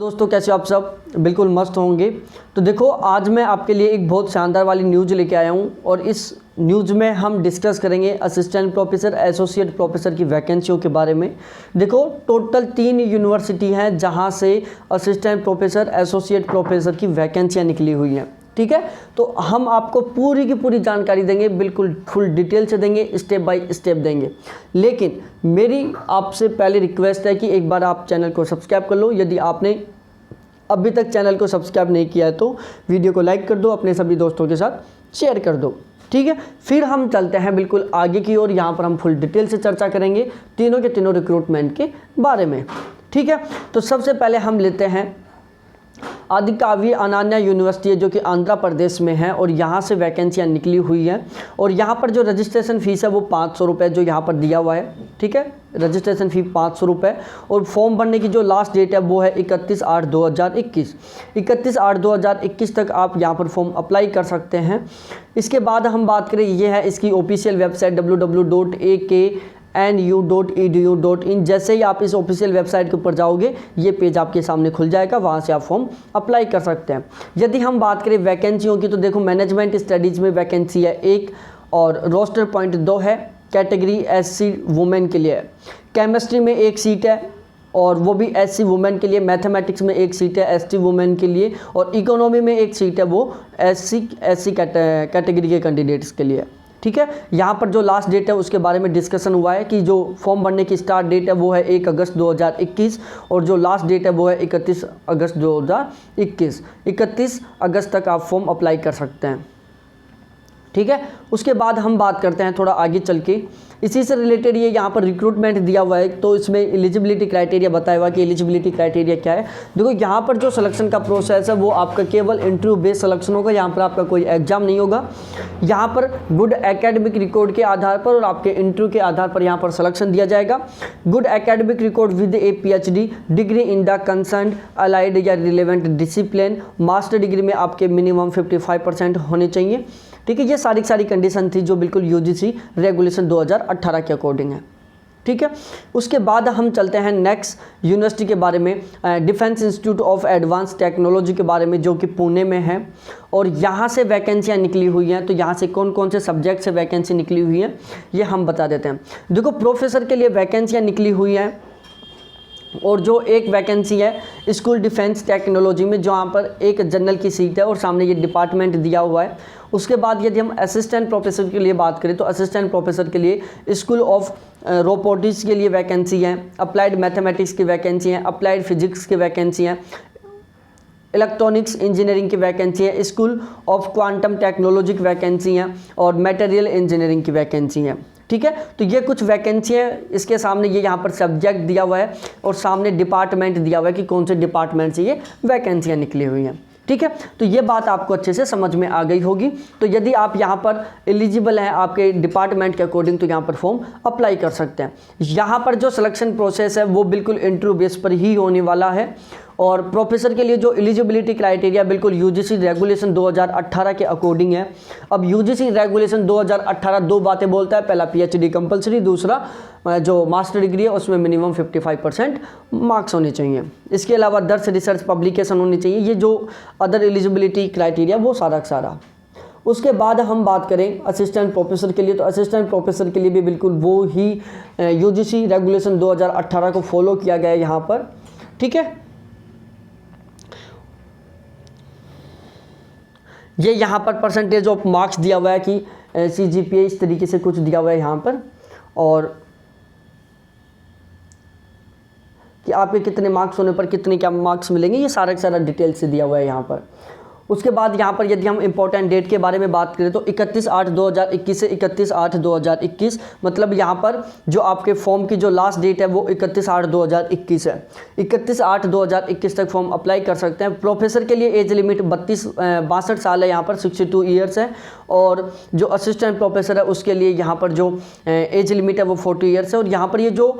दोस्तों कैसे हो आप सब? बिल्कुल मस्त होंगे। तो देखो आज मैं आपके लिए एक बहुत शानदार वाली न्यूज़ लेके आया हूँ और इस न्यूज़ में हम डिस्कस करेंगे असिस्टेंट प्रोफेसर एसोसिएट प्रोफेसर की वैकेंसियों के बारे में। देखो टोटल 3 यूनिवर्सिटी हैं जहाँ से असिस्टेंट प्रोफेसर एसोसिएट प्रोफेसर की वैकेंसियाँ निकली हुई हैं। ठीक है, तो हम आपको पूरी की पूरी जानकारी देंगे, बिल्कुल फुल डिटेल से देंगे, स्टेप बाय स्टेप देंगे। लेकिन मेरी आपसे पहले रिक्वेस्ट है कि एक बार आप चैनल को सब्सक्राइब कर लो। यदि आपने अभी तक चैनल को सब्सक्राइब नहीं किया है तो वीडियो को लाइक कर दो, अपने सभी दोस्तों के साथ शेयर कर दो। ठीक है, फिर हम चलते हैं बिल्कुल आगे की ओर। यहाँ पर हम फुल डिटेल से चर्चा करेंगे तीनों के तीनों रिक्रूटमेंट के बारे में। ठीक है, तो सबसे पहले हम लेते हैं आदिकवि अनान्या यूनिवर्सिटी है जो कि आंध्र प्रदेश में है और यहाँ से वैकेंसियाँ निकली हुई हैं। और यहाँ पर जो रजिस्ट्रेशन फ़ीस है वो 500 रुपये जो यहाँ पर दिया हुआ है। ठीक है, रजिस्ट्रेशन फ़ी 500 रुपये और फॉर्म भरने की जो लास्ट डेट है वो है 31/8/2021। 31/8/2021 तक आप यहाँ पर फॉर्म अप्लाई कर सकते हैं। इसके बाद हम बात करें, ये है इसकी ऑफिशियल वेबसाइट www.aknu.edu.in। जैसे ही आप इस ऑफिशियल वेबसाइट के ऊपर जाओगे ये पेज आपके सामने खुल जाएगा, वहाँ से आप फॉर्म अप्लाई कर सकते हैं। यदि हम बात करें वैकेंसियों की तो देखो मैनेजमेंट स्टडीज़ में वैकेंसी है 1 और रोस्टर पॉइंट 2 है। कैटेगरी SC वुमेन के लिए, केमिस्ट्री में 1 सीट है और वो भी SC वुमेन के लिए। मैथमेटिक्स में 1 सीट है ST वुमेन के लिए और इकोनॉमी में 1 सीट है वो SC कैटेगरी के कैंडिडेट्स के लिए। ठीक है, यहाँ पर जो लास्ट डेट है उसके बारे में डिस्कशन हुआ है कि जो फॉर्म भरने की स्टार्ट डेट है वो है 1 अगस्त 2021 और जो लास्ट डेट है वो है 31 अगस्त 2021। 31 अगस्त तक आप फॉर्म अप्लाई कर सकते हैं। ठीक है, उसके बाद हम बात करते हैं थोड़ा आगे चल के, इसी से रिलेटेड ये यहाँ पर रिक्रूटमेंट दिया हुआ है तो इसमें एलिजिबिलिटी क्राइटेरिया बताया हुआ कि एलिजिबिलिटी क्राइटेरिया क्या है। देखो यहाँ पर जो सिलेक्शन का प्रोसेस है वो आपका केवल इंटरव्यू बेस्ड सिलेक्शन होगा। यहाँ पर आपका कोई एग्जाम नहीं होगा। यहाँ पर गुड एकेडमिक रिकॉर्ड के आधार पर और आपके इंटरव्यू के आधार पर यहाँ पर सिलेक्शन दिया जाएगा। Good academic record with A PhD degree in the concern allied या रिलेवेंट डिसिप्लिन। मास्टर डिग्री में आपके मिनिमम 55% होने चाहिए। ठीक है, ये सारी कंडीशन थी जो बिल्कुल UGC रेगुलेशन 2018 के अकॉर्डिंग है। ठीक है, उसके बाद हम चलते हैं नेक्स्ट यूनिवर्सिटी के बारे में, defence institute of advance technology के बारे में जो कि पुणे में है और यहाँ से वैकेंसियाँ निकली हुई हैं। तो यहाँ से कौन कौन से सब्जेक्ट से वैकेंसी निकली हुई है ये हम बता देते हैं। देखो प्रोफेसर के लिए वैकेंसियाँ निकली हुई हैं और जो एक वैकेंसी है स्कूल डिफेंस टेक्नोलॉजी में जहाँ पर एक जनरल की सीट है और सामने ये डिपार्टमेंट दिया हुआ है। उसके बाद यदि हम असिस्टेंट प्रोफेसर के लिए बात करें तो असिस्टेंट प्रोफेसर के लिए स्कूल ऑफ रोबोटिक्स के लिए वैकेंसी है, अप्लाइड मैथमेटिक्स की वैकेंसी है, अप्लाइड फिजिक्स की वैकेंसी है, इलेक्ट्रॉनिक्स इंजीनियरिंग की वैकेंसी है, स्कूल ऑफ क्वांटम टेक्नोलॉजी की वैकेंसी है और मटेरियल इंजीनियरिंग की वैकेंसी है। ठीक है, तो ये कुछ वैकेंसी है। इसके सामने ये यहाँ पर सब्जेक्ट दिया हुआ है और सामने डिपार्टमेंट दिया हुआ है कि कौन से डिपार्टमेंट से ये वैकेंसियाँ निकली हुई हैं। ठीक है, तो ये बात आपको अच्छे से समझ में आ गई होगी। तो यदि आप यहाँ पर एलिजिबल हैं आपके डिपार्टमेंट के अकॉर्डिंग तो यहाँ पर फॉर्म अप्लाई कर सकते हैं। यहाँ पर जो सिलेक्शन प्रोसेस है वो बिल्कुल इंटरव्यू बेस पर ही होने वाला है और प्रोफेसर के लिए जो एलिजिबिलिटी क्राइटेरिया बिल्कुल UGC रेगुलेशन 2018 के अकॉर्डिंग है। अब UGC रेगुलेशन 2018 दो बातें बोलता है, पहला PhD कंपलसरी, दूसरा जो मास्टर डिग्री है उसमें मिनिमम 55% मार्क्स होने चाहिए। इसके अलावा 10 रिसर्च पब्लिकेशन होनी चाहिए। ये जो अदर एलिजिबिलिटी क्राइटेरिया वो सारा का सारा। उसके बाद हम बात करें असिस्टेंट प्रोफेसर के लिए तो असिस्टेंट प्रोफेसर के लिए भी बिल्कुल वो ही UGC रेगुलेशन 2018 को फॉलो किया गया है यहाँ पर। ठीक है, ये यहाँ पर परसेंटेज ऑफ मार्क्स दिया हुआ है कि CGPA इस तरीके से कुछ दिया हुआ है यहाँ पर और कि आपके कितने मार्क्स होने पर कितने क्या मार्क्स मिलेंगे ये सारा डिटेल से दिया हुआ है यहाँ पर। उसके बाद यहाँ पर यदि हम इंपॉर्टेंट डेट के बारे में बात करें तो 31/8/2021 से 31/8/2021 मतलब यहाँ पर जो आपके फॉर्म की जो लास्ट डेट है वो 31/8/2021 है। 31/8/2021 तक फॉर्म अप्लाई कर सकते हैं। प्रोफेसर के लिए एज लिमिट 62 साल है, यहाँ पर 62 ईयर्स है और जो असिस्टेंट प्रोफेसर है उसके लिए यहाँ पर जो एज लिमिट है वो 40 ईयर्स है। और यहाँ पर ये जो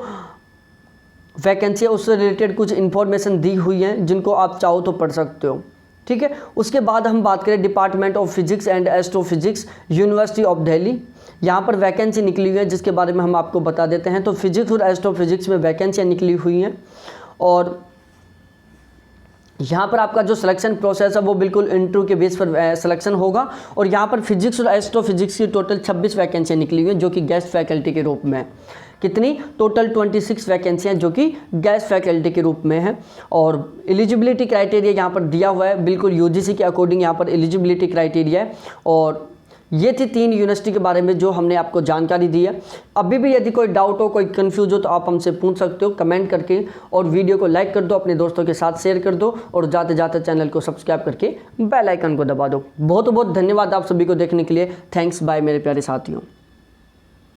वैकेंसी है उससे रिलेटेड कुछ इन्फॉर्मेशन दी हुई है जिनको आप चाहो तो पढ़ सकते हो। ठीक है, उसके बाद हम बात करें department of physics and astrophysics university of Delhi. यहाँ पर वैकेंसी निकली हुई है जिसके बारे में हम आपको बता देते हैं। तो फिजिक्स और एस्ट्रोफिजिक्स में वैकेंसियाँ निकली हुई हैं और यहाँ पर आपका जो सिलेक्शन प्रोसेस है वो बिल्कुल इंटरव्यू के बेस पर सिलेक्शन होगा। और यहाँ पर फिजिक्स और एस्ट्रोफिजिक्स की टोटल 26 वैकेंसियाँ निकली हुई हैं जो कि गेस्ट फैकल्टी के रूप में। कितनी? टोटल 26 वैकेंसियाँ जो कि गेस्ट फैकल्टी के रूप में है। और एलिजिबिलिटी क्राइटेरिया यहाँ पर दिया हुआ है, बिल्कुल यूजीसी के अकॉर्डिंग यहाँ पर एलिजिबिलिटी क्राइटेरिया है। और ये थी 3 यूनिवर्सिटी के बारे में जो हमने आपको जानकारी दी है। अभी भी यदि कोई डाउट हो, कोई कंफ्यूज हो तो आप हमसे पूछ सकते हो कमेंट करके, और वीडियो को लाइक कर दो, अपने दोस्तों के साथ शेयर कर दो, और जाते जाते चैनल को सब्सक्राइब करके बेल आइकन को दबा दो। बहुत बहुत धन्यवाद आप सभी को देखने के लिए। थैंक्स, बाय मेरे प्यारे साथियों।